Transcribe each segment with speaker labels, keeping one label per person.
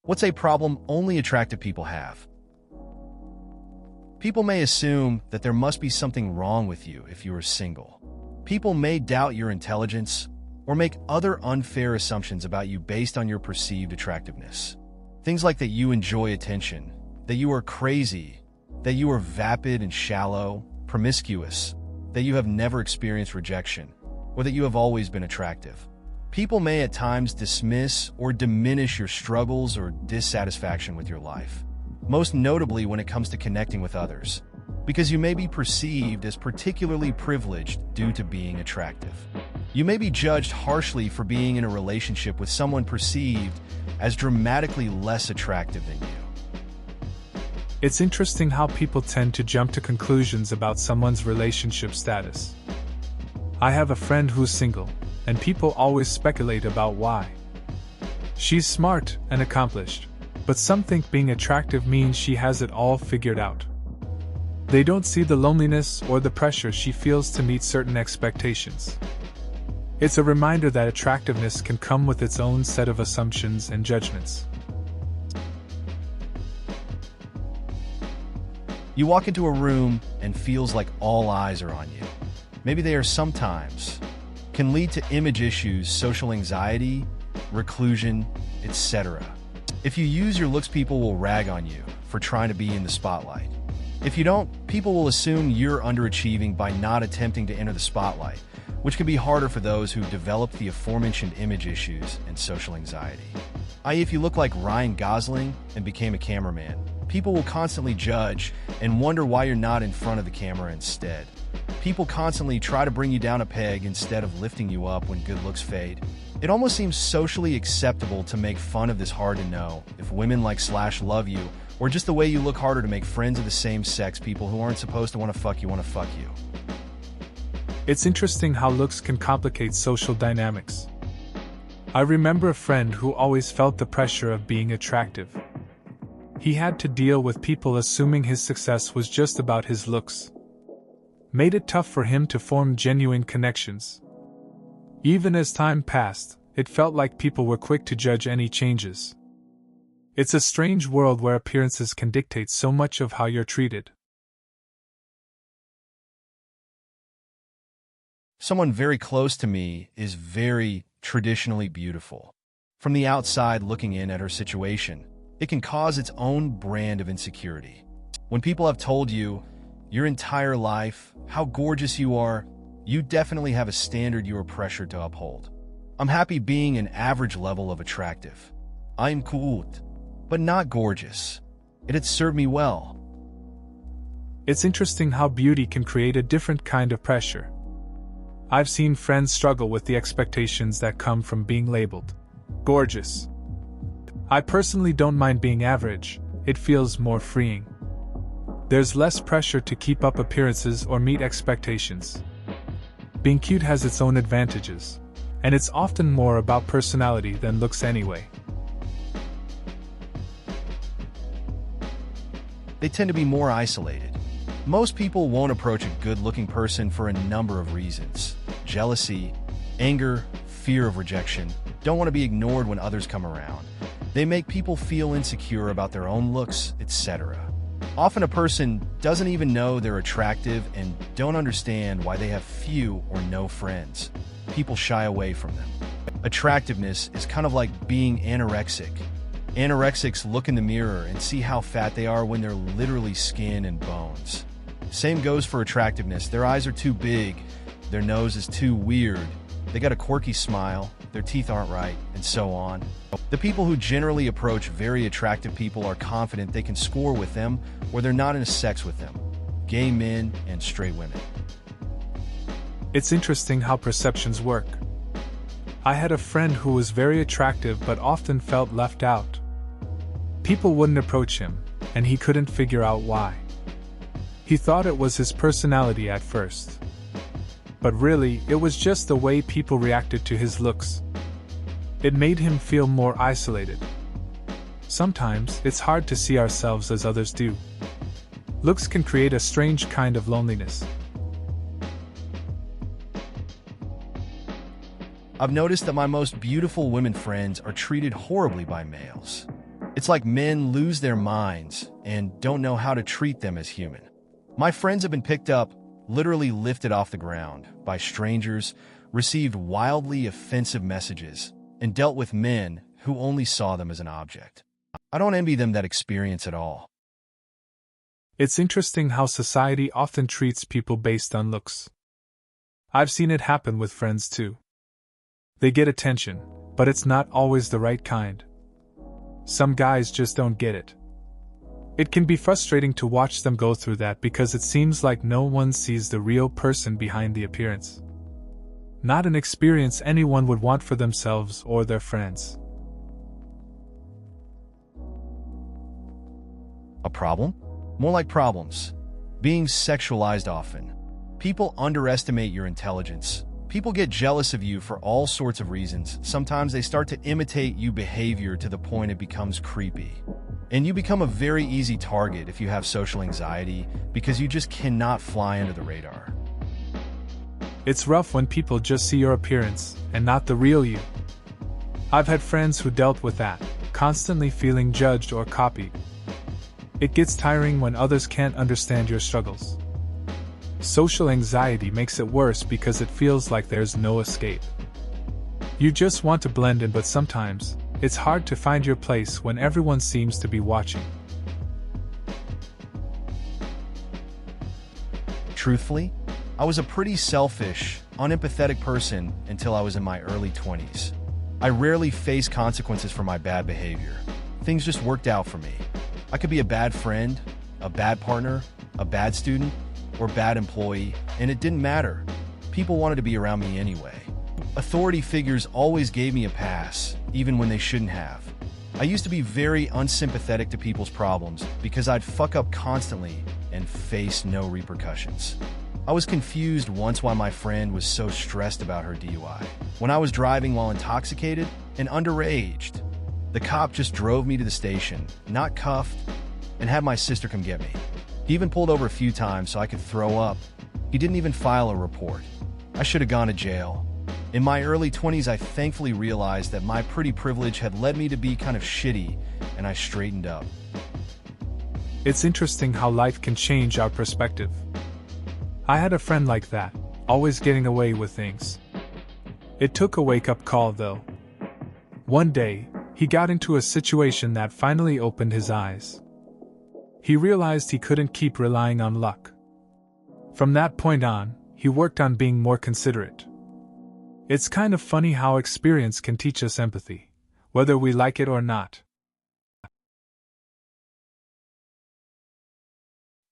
Speaker 1: What's a problem only attractive people have? People may assume that there must be something wrong with you if you are single. People may doubt your intelligence or make other unfair assumptions about you based on your perceived attractiveness. Things like that you enjoy attention, that you are crazy, that you are vapid and shallow, promiscuous, that you have never experienced rejection, or that you have always been attractive. People may at times dismiss or diminish your struggles or dissatisfaction with your life, most notably when it comes to connecting with others, because you may be perceived as particularly privileged due to being attractive. You may be judged harshly for being in a relationship with someone perceived as dramatically less attractive than you.
Speaker 2: It's interesting how people tend to jump to conclusions about someone's relationship status. I have a friend who's single, and people always speculate about why. She's smart and accomplished, but some think being attractive means she has it all figured out. They don't see the loneliness or the pressure she feels to meet certain expectations. It's a reminder that attractiveness can come with its own set of assumptions and judgments.
Speaker 1: You walk into a room and feels like all eyes are on you. Maybe they are sometimes. Can lead to image issues, social anxiety, reclusion, etc. If you use your looks, people will rag on you for trying to be in the spotlight. If you don't, people will assume you're underachieving by not attempting to enter the spotlight, which can be harder for those who've developed the aforementioned image issues and social anxiety. I.e., if you look like Ryan Gosling and became a cameraman, people will constantly judge and wonder why you're not in front of the camera instead. People constantly try to bring you down a peg instead of lifting you up when good looks fade. It almost seems socially acceptable to make fun of this hard to know if women like Slash love you, or just the way you look harder to make friends of the same sex. People who aren't supposed to want to fuck you.
Speaker 2: It's interesting how looks can complicate social dynamics. I remember a friend who always felt the pressure of being attractive. He had to deal with people assuming his success was just about his looks. Made it tough for him to form genuine connections. Even as time passed, it felt like people were quick to judge any changes. It's a strange world where appearances can dictate so much of how you're treated.
Speaker 1: Someone very close to me is very traditionally beautiful. From the outside looking in at her situation, it can cause its own brand of insecurity. When people have told you your entire life how gorgeous you are, you definitely have a standard you are pressured to uphold. I'm happy being an average level of attractive. I'm cool, but not gorgeous. It had served me well.
Speaker 2: It's interesting how beauty can create a different kind of pressure. I've seen friends struggle with the expectations that come from being labeled gorgeous. I personally don't mind being average, it feels more freeing. There's less pressure to keep up appearances or meet expectations. Being cute has its own advantages, and it's often more about personality than looks anyway.
Speaker 1: They tend to be more isolated. Most people won't approach a good-looking person for a number of reasons. Jealousy, anger, fear of rejection, don't want to be ignored when others come around. They make people feel insecure about their own looks, etc. Often a person doesn't even know they're attractive and don't understand why they have few or no friends. People shy away from them. Attractiveness is kind of like being anorexic. Anorexics look in the mirror and see how fat they are when they're literally skin and bones. Same goes for attractiveness. Their eyes are too big, their nose is too weird, they got a quirky smile, their teeth aren't right, and so on. The people who generally approach very attractive people are confident they can score with them or they're not in a sex with them. Gay men and straight women.
Speaker 2: It's interesting how perceptions work. I had a friend who was very attractive but often felt left out. People wouldn't approach him, and he couldn't figure out why. He thought it was his personality at first. But really, it was just the way people reacted to his looks. It made him feel more isolated. Sometimes, it's hard to see ourselves as others do. Looks can create a strange kind of loneliness.
Speaker 1: I've noticed that my most beautiful women friends are treated horribly by males. It's It's like men lose their minds and don't know how to treat them as human. My friends have been picked up, literally lifted off the ground, by strangers, received wildly offensive messages, and dealt with men who only saw them as an object. I don't envy them that experience at all.
Speaker 2: It's interesting how society often treats people based on looks. I've seen it happen with friends too. They get attention, but it's not always the right kind. Some guys just don't get it. It can be frustrating to watch them go through that because it seems like no one sees the real person behind the appearance. Not an experience anyone would want for themselves or their friends.
Speaker 1: A problem? More like problems. Being sexualized often. People underestimate your intelligence. People get jealous of you for all sorts of reasons. Sometimes they start to imitate you behavior to the point it becomes creepy. And you become a very easy target if you have social anxiety because you just cannot fly under the radar.
Speaker 2: It's rough when people just see your appearance and not the real you. I've had friends who dealt with that, constantly feeling judged or copied. It gets tiring when others can't understand your struggles. Social anxiety makes it worse because it feels like there's no escape. You just want to blend in, but sometimes it's hard to find your place when everyone seems to be watching.
Speaker 1: Truthfully, I was a pretty selfish, unempathetic person until I was in my early 20s. I rarely faced consequences for my bad behavior. Things just worked out for me. I could be a bad friend, a bad partner, a bad student, or bad employee, and it didn't matter. People wanted to be around me anyway. Authority figures always gave me a pass, even when they shouldn't have. I used to be very unsympathetic to people's problems because I'd fuck up constantly and face no repercussions. I was confused once why my friend was so stressed about her DUI. When I was driving while intoxicated and underaged, the cop just drove me to the station, not cuffed, and had my sister come get me. He even pulled over a few times so I could throw up. He didn't even file a report. I should have gone to jail. In my early 20s, I thankfully realized that my pretty privilege had led me to be kind of shitty, and I straightened up.
Speaker 2: It's interesting how life can change our perspective. I had a friend like that, always getting away with things. It took a wake-up call, though. One day, he got into a situation that finally opened his eyes. He realized he couldn't keep relying on luck. From that point on, he worked on being more considerate. It's kind of funny how experience can teach us empathy, whether we like it or not.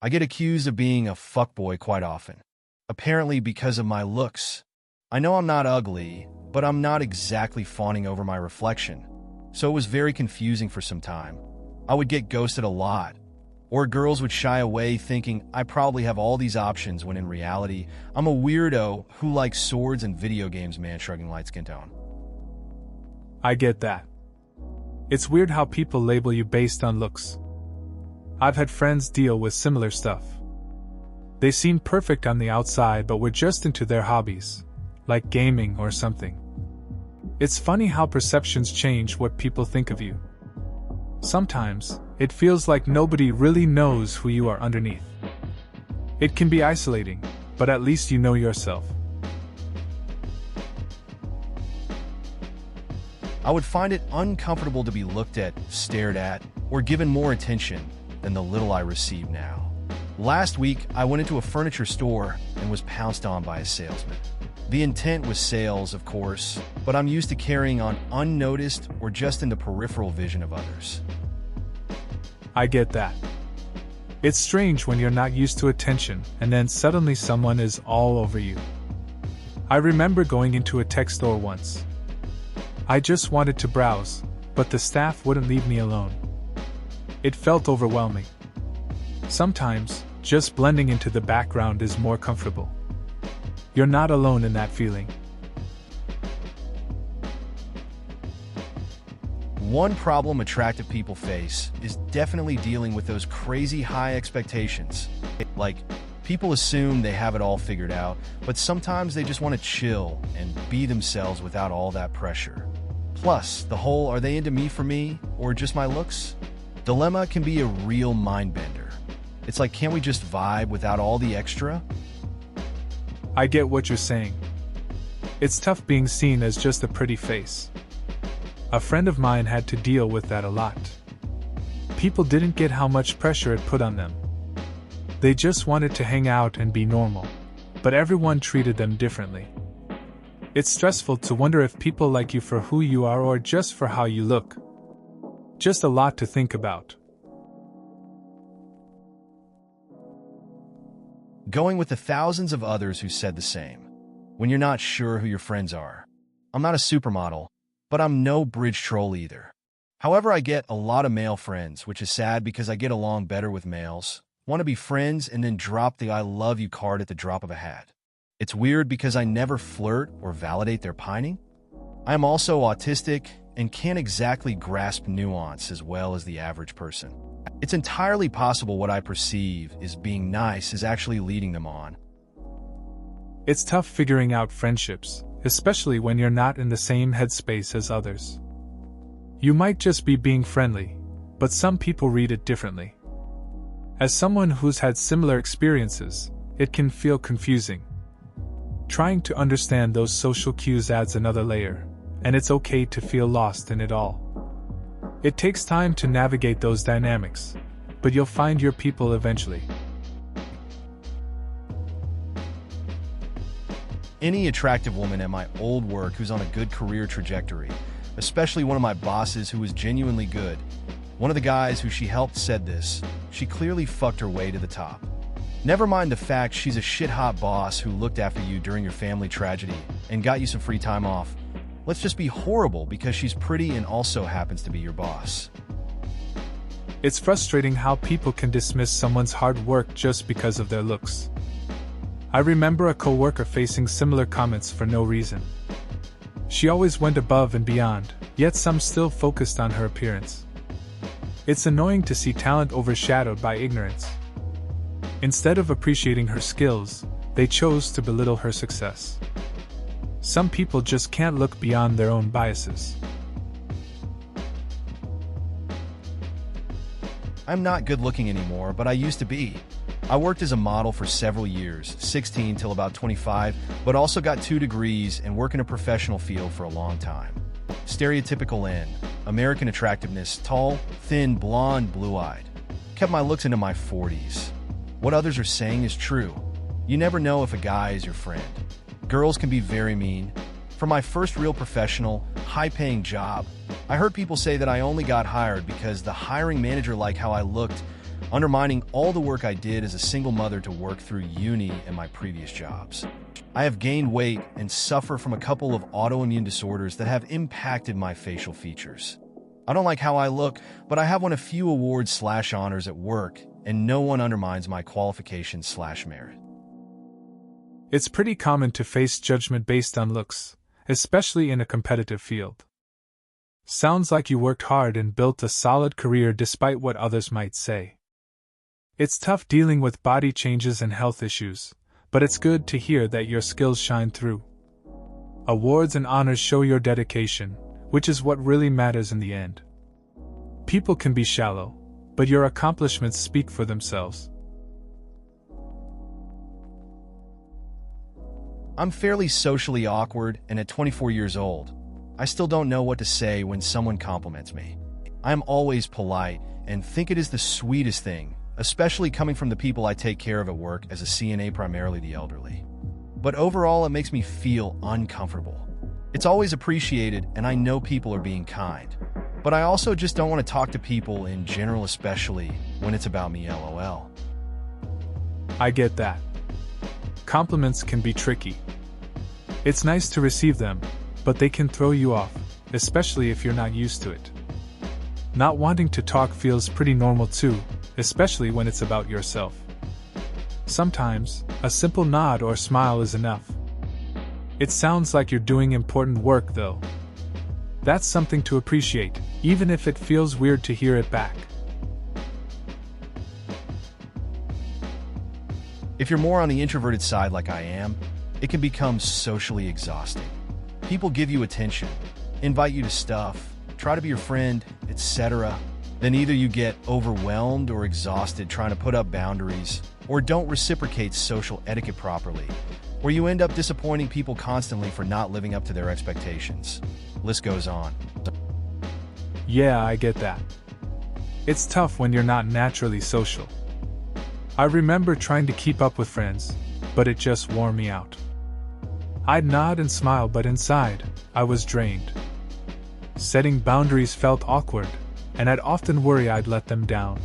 Speaker 1: I get accused of being a fuckboy quite often, apparently because of my looks. I know I'm not ugly, but I'm not exactly fawning over my reflection, so it was very confusing for some time. I would get ghosted a lot, or girls would shy away thinking I probably have all these options when in reality, I'm a weirdo who likes swords and video games, man shrugging light skin tone.
Speaker 2: I get that. It's weird how people label you based on looks. I've had friends deal with similar stuff. They seem perfect on the outside but were just into their hobbies, like gaming or something. It's funny how perceptions change what people think of you. Sometimes, it feels like nobody really knows who you are underneath. It can be isolating, but at least you know yourself.
Speaker 1: I would find it uncomfortable to be looked at, stared at, or given more attention than the little I receive now. Last week, I went into a furniture store and was pounced on by a salesman. The intent was sales, of course, but I'm used to carrying on unnoticed or just in the peripheral vision of others.
Speaker 2: I get that. It's strange when you're not used to attention and then suddenly someone is all over you. I remember going into a tech store once. I just wanted to browse, but the staff wouldn't leave me alone. It felt overwhelming. Sometimes, just blending into the background is more comfortable. You're not alone in that feeling.
Speaker 1: One problem attractive people face is definitely dealing with those crazy high expectations. Like, people assume they have it all figured out, but sometimes they just want to chill and be themselves without all that pressure. Plus, the whole "are they into me for me or just my looks?" dilemma can be a real mind bender. It's like, can't we just vibe without all the extra?
Speaker 2: I get what you're saying. It's tough being seen as just a pretty face. A friend of mine had to deal with that a lot. People didn't get how much pressure it put on them. They just wanted to hang out and be normal, but everyone treated them differently. It's stressful to wonder if people like you for who you are or just for how you look. Just a lot to think about.
Speaker 1: Going with the thousands of others who said the same. When you're not sure who your friends are. I'm not a supermodel, but I'm no bridge troll either. However, I get a lot of male friends, which is sad because I get along better with males, want to be friends, and then drop the "I love you" card at the drop of a hat. It's weird because I never flirt or validate their pining. I am also autistic and can't exactly grasp nuance as well as the average person. It's entirely possible what I perceive as being nice is actually leading them on.
Speaker 2: It's tough figuring out friendships, especially when you're not in the same headspace as others. You might just be being friendly, but some people read it differently. As someone who's had similar experiences, it can feel confusing. Trying to understand those social cues adds another layer, and it's okay to feel lost in it all. It takes time to navigate those dynamics, but you'll find your people eventually.
Speaker 1: Any attractive woman at my old work who's on a good career trajectory, especially one of my bosses who was genuinely good. One of the guys who she helped said this, she clearly fucked her way to the top. Never mind the fact she's a shit-hot boss who looked after you during your family tragedy and got you some free time off. Let's just be horrible because she's pretty and also happens to be your boss.
Speaker 2: It's frustrating how people can dismiss someone's hard work just because of their looks. I remember a coworker facing similar comments for no reason. She always went above and beyond, yet some still focused on her appearance. It's annoying to see talent overshadowed by ignorance. Instead of appreciating her skills, they chose to belittle her success. Some people just can't look beyond their own biases.
Speaker 1: I'm not good looking anymore, but I used to be. I worked as a model for several years, 16 till about 25, but also got 2 degrees and work in a professional field for a long time. Stereotypical N, American attractiveness, tall, thin, blonde, blue-eyed. Kept my looks into my 40s. What others are saying is true. You never know if a guy is your friend. Girls can be very mean. For my first real professional, high-paying job, I heard people say that I only got hired because the hiring manager liked how I looked, undermining all the work I did as a single mother to work through uni and my previous jobs. I have gained weight and suffer from a couple of autoimmune disorders that have impacted my facial features. I don't like how I look, but I have won a few awards/honors at work, and no one undermines my qualifications/merit.
Speaker 2: It's pretty common to face judgment based on looks, especially in a competitive field. Sounds like you worked hard and built a solid career despite what others might say. It's tough dealing with body changes and health issues, but it's good to hear that your skills shine through. Awards and honors show your dedication, which is what really matters in the end. People can be shallow, but your accomplishments speak for themselves.
Speaker 1: I'm fairly socially awkward, and at 24 years old, I still don't know what to say when someone compliments me. I am always polite and think it is the sweetest thing, especially coming from the people I take care of at work as a CNA, primarily the elderly. But overall, it makes me feel uncomfortable. It's always appreciated, and I know people are being kind. But I also just don't want to talk to people in general, especially when it's about me, lol.
Speaker 2: I get that. Compliments can be tricky. It's nice to receive them, but they can throw you off, especially if you're not used to it. Not wanting to talk feels pretty normal too, especially when it's about yourself. Sometimes, a simple nod or smile is enough. It sounds like you're doing important work though. That's something to appreciate, even if it feels weird to hear it back.
Speaker 1: If you're more on the introverted side like I am, it can become socially exhausting. People give you attention, invite you to stuff, try to be your friend, etc. Then either you get overwhelmed or exhausted trying to put up boundaries, or don't reciprocate social etiquette properly, or you end up disappointing people constantly for not living up to their expectations. List goes on.
Speaker 2: Yeah, I get that. It's tough when you're not naturally social. I remember trying to keep up with friends, but it just wore me out. I'd nod and smile, but inside, I was drained. Setting boundaries felt awkward, and I'd often worry I'd let them down.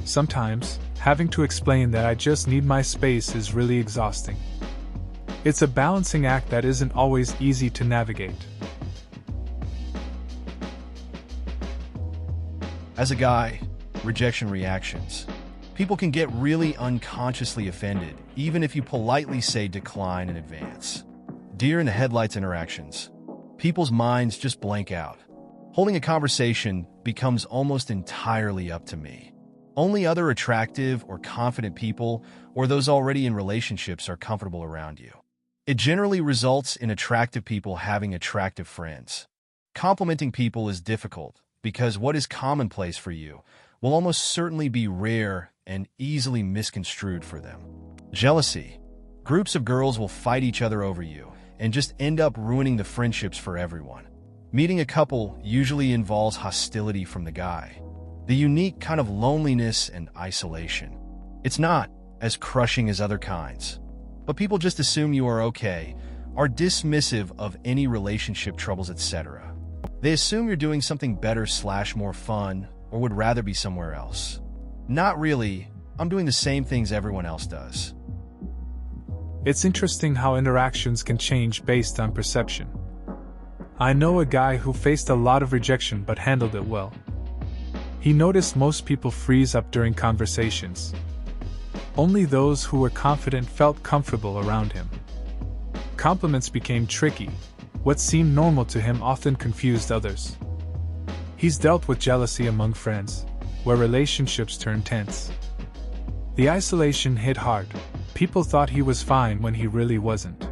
Speaker 2: Sometimes, having to explain that I just need my space is really exhausting. It's a balancing act that isn't always easy to navigate.
Speaker 1: As a guy, rejection reactions. People can get really unconsciously offended, even if you politely say decline in advance. Deer in the headlights interactions. People's minds just blank out. Holding a conversation becomes almost entirely up to me. Only other attractive or confident people, or those already in relationships, are comfortable around you. It generally results in attractive people having attractive friends. Complimenting people is difficult, because what is commonplace for you will almost certainly be rare and easily misconstrued for them. Jealousy. Groups of girls will fight each other over you and just end up ruining the friendships for everyone. Meeting a couple usually involves hostility from the guy. The unique kind of loneliness and isolation. It's not as crushing as other kinds, but people just assume you are okay, are dismissive of any relationship troubles, etc. They assume you're doing something better / more fun, or would rather be somewhere else. Not really. I'm doing the same things everyone else does.
Speaker 2: It's interesting how interactions can change based on perception. I know a guy who faced a lot of rejection but handled it well. He noticed most people freeze up during conversations. Only those who were confident felt comfortable around him. Compliments became tricky. What seemed normal to him often confused others. He's dealt with jealousy among friends, where relationships turn tense. The isolation hit hard. People thought he was fine when he really wasn't.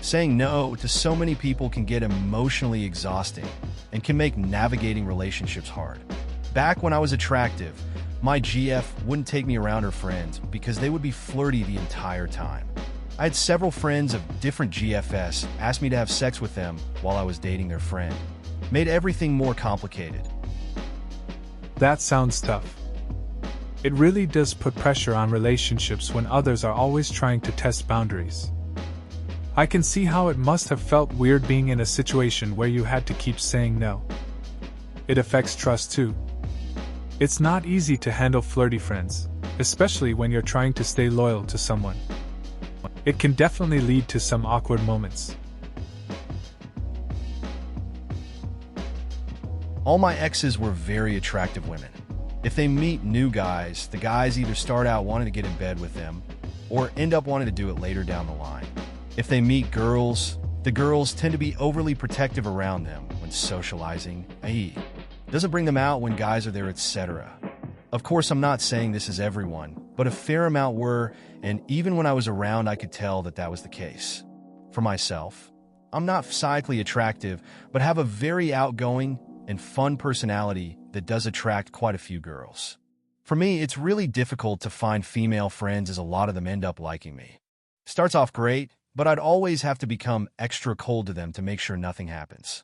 Speaker 1: Saying no to so many people can get emotionally exhausting and can make navigating relationships hard. Back when I was attractive, my GF wouldn't take me around her friends because they would be flirty the entire time. I had several friends of different GFS ask me to have sex with them while I was dating their friend. Made everything more complicated.
Speaker 2: That sounds tough. It really does put pressure on relationships when others are always trying to test boundaries. I can see how it must have felt weird being in a situation where you had to keep saying no. It affects trust too. It's not easy to handle flirty friends, especially when you're trying to stay loyal to someone. It can definitely lead to some awkward moments.
Speaker 1: All my exes were very attractive women. If they meet new guys, the guys either start out wanting to get in bed with them, or end up wanting to do it later down the line. If they meet girls, the girls tend to be overly protective around them when socializing, i.e., doesn't bring them out when guys are there, etc. Of course, I'm not saying this is everyone, but a fair amount were, and even when I was around, I could tell that that was the case. For myself, I'm not psychically attractive, but have a very outgoing and fun personality that does attract quite a few girls. For me, it's really difficult to find female friends as a lot of them end up liking me. Starts off great, but I'd always have to become extra cold to them to make sure nothing happens.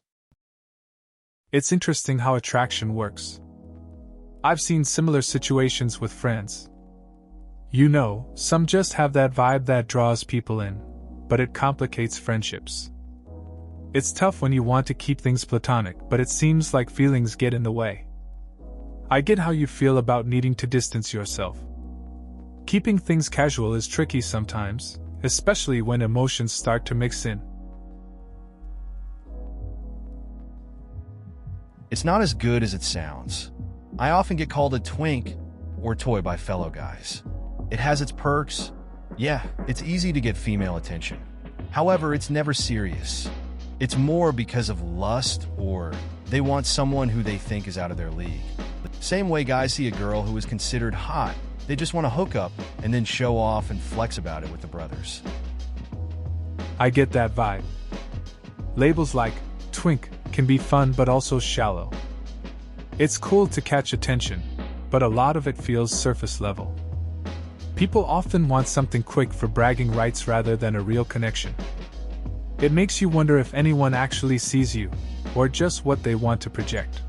Speaker 2: It's interesting how attraction works. I've seen similar situations with friends. You know, some just have that vibe that draws people in, but it complicates friendships. It's tough when you want to keep things platonic, but it seems like feelings get in the way. I get how you feel about needing to distance yourself. Keeping things casual is tricky sometimes, especially when emotions start to mix in.
Speaker 1: It's not as good as it sounds. I often get called a twink or toy by fellow guys. It has its perks. Yeah, it's easy to get female attention. However, it's never serious. It's more because of lust or they want someone who they think is out of their league. Same way guys see a girl who is considered hot, they just want to hook up and then show off and flex about it with the brothers.
Speaker 2: I get that vibe. Labels like twink can be fun but also shallow. It's cool to catch attention, but a lot of it feels surface level. People often want something quick for bragging rights rather than a real connection. It makes you wonder if anyone actually sees you, or just what they want to project.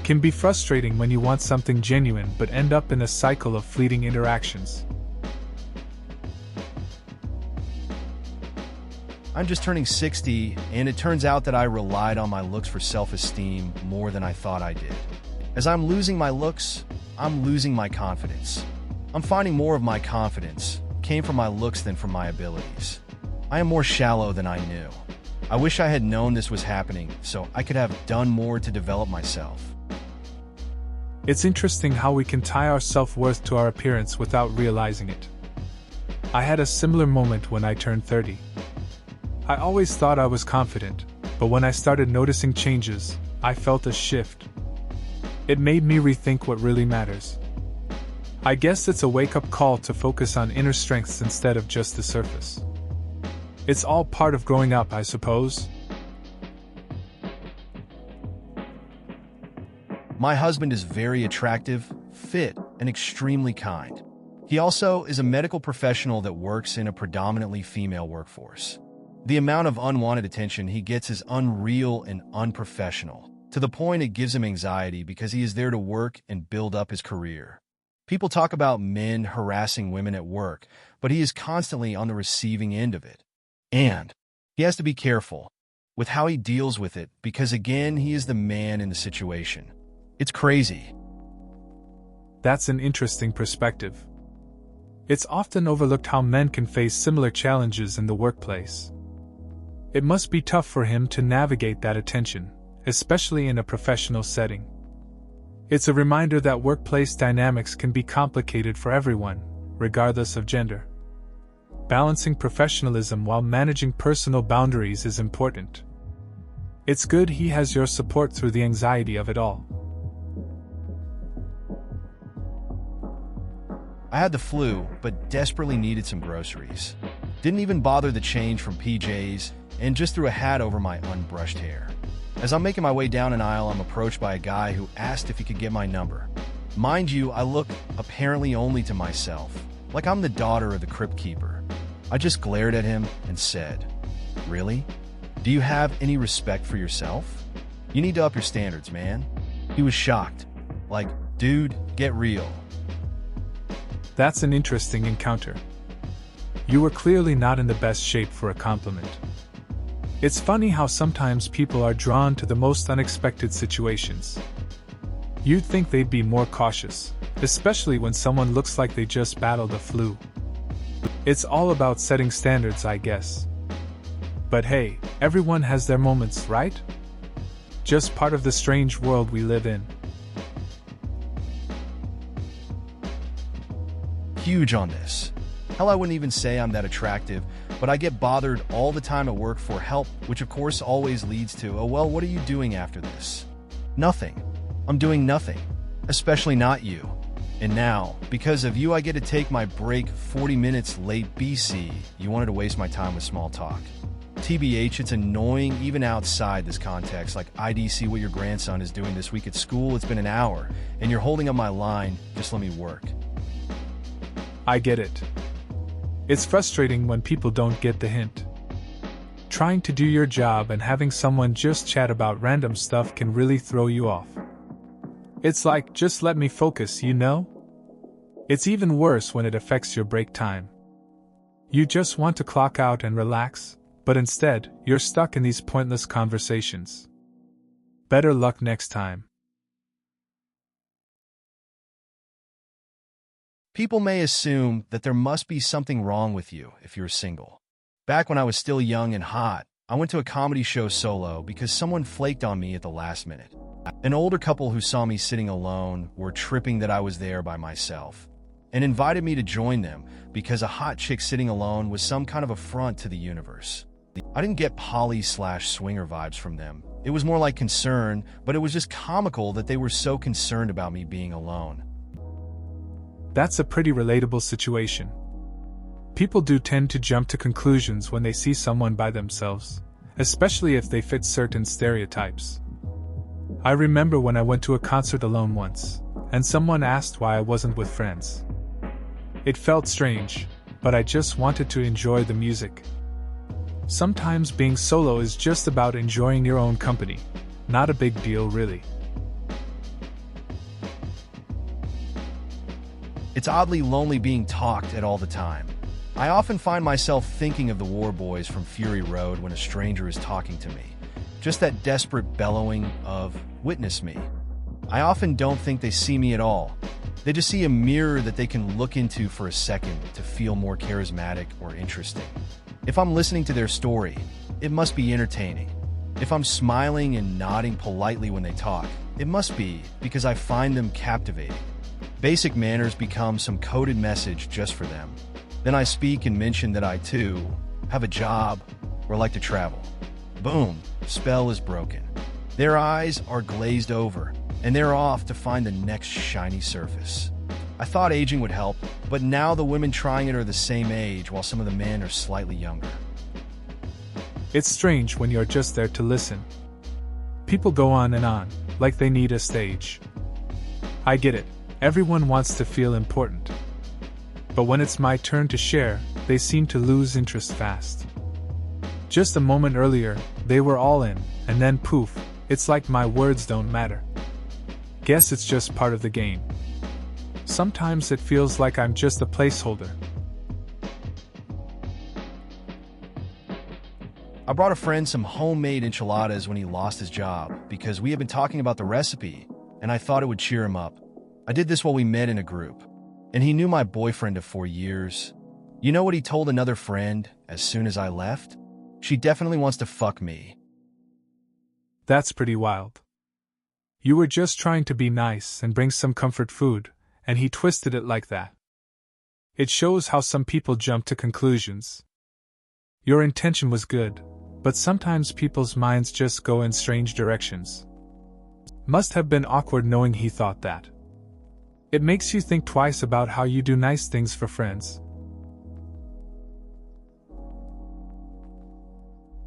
Speaker 2: Can be frustrating when you want something genuine but end up in a cycle of fleeting interactions.
Speaker 1: I'm just turning 60, and it turns out that I relied on my looks for self-esteem more than I thought I did. As I'm losing my looks, I'm losing my confidence. I'm finding more of my confidence came from my looks than from my abilities. I am more shallow than I knew. I wish I had known this was happening so I could have done more to develop myself.
Speaker 2: It's interesting how we can tie our self-worth to our appearance without realizing it. I had a similar moment when I turned 30. I always thought I was confident, but when I started noticing changes, I felt a shift. It made me rethink what really matters. I guess it's a wake-up call to focus on inner strengths instead of just the surface. It's all part of growing up, I suppose.
Speaker 1: My husband is very attractive, fit, and extremely kind. He also is a medical professional that works in a predominantly female workforce. The amount of unwanted attention he gets is unreal and unprofessional, to the point it gives him anxiety because he is there to work and build up his career. People talk about men harassing women at work, but he is constantly on the receiving end of it. And he has to be careful with how he deals with it because, again, he is the man in the situation. It's crazy.
Speaker 2: That's an interesting perspective. It's often overlooked how men can face similar challenges in the workplace. It must be tough for him to navigate that attention, especially in a professional setting. It's a reminder that workplace dynamics can be complicated for everyone, regardless of gender. Balancing professionalism while managing personal boundaries is important. It's good he has your support through the anxiety of it all.
Speaker 1: I had the flu, but desperately needed some groceries. Didn't even bother to change from PJs, and just threw a hat over my unbrushed hair. As I'm making my way down an aisle, I'm approached by a guy who asked if he could get my number. Mind you, I look apparently only to myself, like I'm the daughter of the crypt keeper. I just glared at him and said, "Really? Do you have any respect for yourself? You need to up your standards, man." He was shocked. Like, "Dude, get real."
Speaker 2: That's an interesting encounter. You were clearly not in the best shape for a compliment. It's funny how sometimes people are drawn to the most unexpected situations. You'd think they'd be more cautious, especially when someone looks like they just battled the flu. It's all about setting standards, I guess. But hey, everyone has their moments, right? Just part of the strange world we live in.
Speaker 1: Huge on this. Hell, I wouldn't even say I'm that attractive, but I get bothered all the time at work for help, which of course always leads to, "Oh well, what are you doing after this?" Nothing. I'm doing nothing. Especially not you. And now, because of you, I get to take my break 40 minutes late. BC, you wanted to waste my time with small talk. TBH, it's annoying even outside this context, like ID, see what your grandson is doing this week at school. It's been an hour, and you're holding up my line. Just let me work.
Speaker 2: I get it. It's frustrating when people don't get the hint. Trying to do your job and having someone just chat about random stuff can really throw you off. It's like, just let me focus, you know? It's even worse when it affects your break time. You just want to clock out and relax, but instead, you're stuck in these pointless conversations. Better luck next time.
Speaker 1: People may assume that there must be something wrong with you if you're single. Back when I was still young and hot, I went to a comedy show solo because someone flaked on me at the last minute. An older couple who saw me sitting alone were tripping that I was there by myself and invited me to join them because a hot chick sitting alone was some kind of affront to the universe. I didn't get poly/swinger vibes from them. It was more like concern, but it was just comical that they were so concerned about me being alone.
Speaker 2: That's a pretty relatable situation. People do tend to jump to conclusions when they see someone by themselves, especially if they fit certain stereotypes. I remember when I went to a concert alone once, and someone asked why I wasn't with friends. It felt strange, but I just wanted to enjoy the music. Sometimes being solo is just about enjoying your own company. Not a big deal, really.
Speaker 1: It's oddly lonely being talked at all the time. I often find myself thinking of the War Boys from Fury Road when a stranger is talking to me. Just that desperate bellowing of, "Witness me." I often don't think they see me at all. They just see a mirror that they can look into for a second to feel more charismatic or interesting. If I'm listening to their story, it must be entertaining. If I'm smiling and nodding politely when they talk, it must be because I find them captivating. Basic manners become some coded message just for them. Then I speak and mention that I, too, have a job or like to travel. Boom, spell is broken. Their eyes are glazed over, and they're off to find the next shiny surface. I thought aging would help, but now the women trying it are the same age, while some of the men are slightly younger.
Speaker 2: It's strange when you're just there to listen. People go on and on, like they need a stage. I get it, everyone wants to feel important. But when it's my turn to share, they seem to lose interest fast. Just a moment earlier, they were all in, and then poof, it's like my words don't matter. Guess it's just part of the game. Sometimes it feels like I'm just a placeholder.
Speaker 1: I brought a friend some homemade enchiladas when he lost his job because we had been talking about the recipe, and I thought it would cheer him up. I did this while we met in a group, and he knew my boyfriend of 4 years. You know what he told another friend as soon as I left? "She definitely wants to fuck me."
Speaker 2: That's pretty wild. You were just trying to be nice and bring some comfort food, and he twisted it like that. It shows how some people jump to conclusions. Your intention was good, but sometimes people's minds just go in strange directions. Must have been awkward knowing he thought that. It makes you think twice about how you do nice things for friends.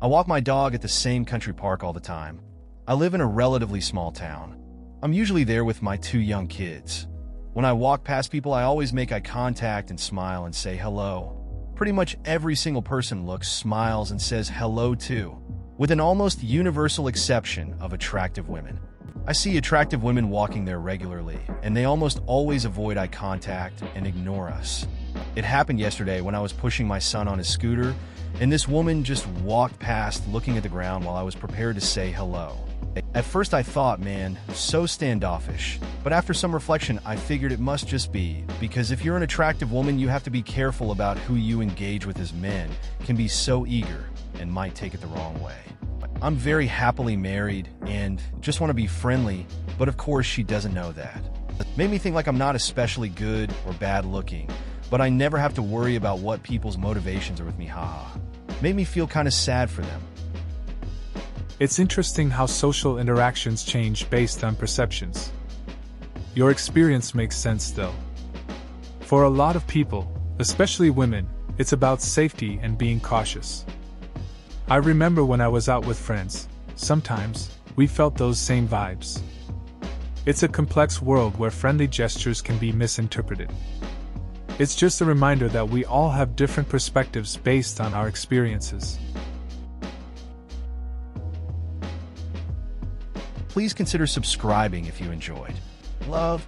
Speaker 1: I walk my dog at the same country park all the time. I live in a relatively small town. I'm usually there with my 2 young kids. When I walk past people, I always make eye contact and smile and say hello. Pretty much every single person looks, smiles, and says hello too, with an almost universal exception of attractive women. I see attractive women walking there regularly, and they almost always avoid eye contact and ignore us. It happened yesterday when I was pushing my son on his scooter, and this woman just walked past looking at the ground while I was prepared to say hello. At first I thought, man, so standoffish, but after some reflection I figured it must just be because if you're an attractive woman, you have to be careful about who you engage with, as men can be so eager and might take it the wrong way. I'm very happily married and just want to be friendly, but of course she doesn't know that. Made me think like I'm not especially good or bad looking, but I never have to worry about what people's motivations are with me, haha. Made me feel kind of sad for them.
Speaker 2: It's interesting how social interactions change based on perceptions. Your experience makes sense though. For a lot of people, especially women, it's about safety and being cautious. I remember when I was out with friends, sometimes we felt those same vibes. It's a complex world where friendly gestures can be misinterpreted. It's just a reminder that we all have different perspectives based on our experiences.
Speaker 1: Please consider subscribing if you enjoyed. Love.